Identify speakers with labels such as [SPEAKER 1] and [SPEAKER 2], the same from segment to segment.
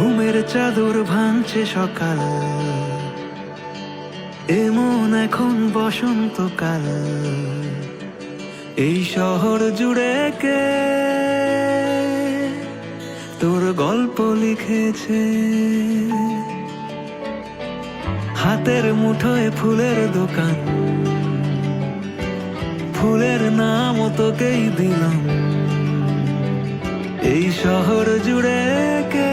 [SPEAKER 1] ঘুমের চাদর ভাঙছে সকাল, এমন এখন বসন্তকাল। এই শহর জুড়ে কে তোর গল্প লিখেছে? হাতের মুঠোয় ফুলের দোকান, ফুলের নাম তোকেই দিলাম। এই শহর জুড়ে কে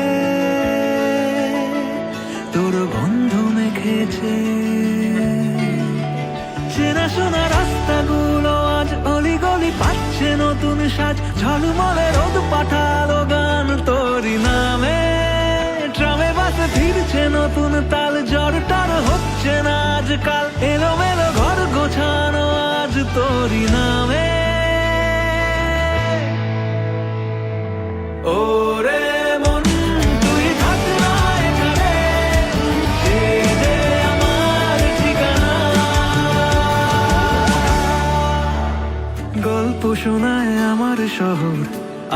[SPEAKER 1] তোর গন্ধ মেখেছে? চেনাশোনা রাস্তাগুলো আজ অলিগলি পাচ্ছে নতুন সাজ, ঝলমলে রোদ পাঠালো গান তোরই নামে। ট্রামে বাসে ফিরছে নতুন তাল, জ্বরটার হচ্ছে না আজকাল। এলোমেলো ঘর গোছানো আজ তোরই নামে। ওরে মন তুই থাক না এখানে, সে যে আমার ঠিকানা। গল্প শোনায় আমার শহর,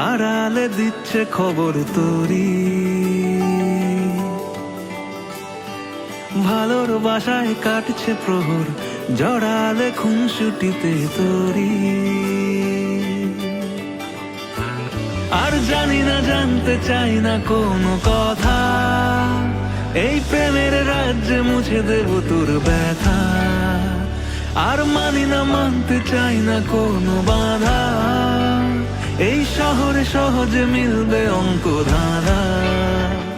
[SPEAKER 1] আড়ালে দিচ্ছে খবর তোরই। ভালোর বাসায় কাটছে প্রহর, জড়ালে খুনসুটিতে তোরই। আর জানি না, জানতে চাই না কোনো কথা, এই প্রেমের রাজ্যে মুছে দেব তোর ব্যথা। আর মানি না, মানতে চাই না কোনো বাধা, এই শহরে সহজে মিলবে অঙ্ক ধাঁধা।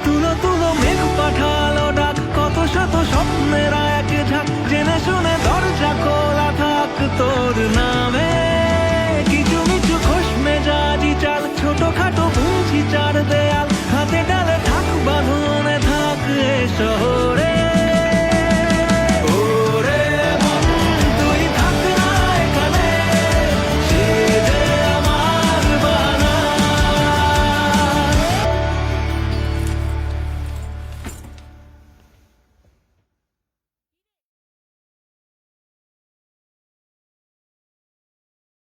[SPEAKER 1] তুলো তুলো মেঘ পাঠালো ডাক, কত শত স্বপ্নের এক ঝাঁক। জেনে শুনে দরজা খোলা থাক তোর নামে।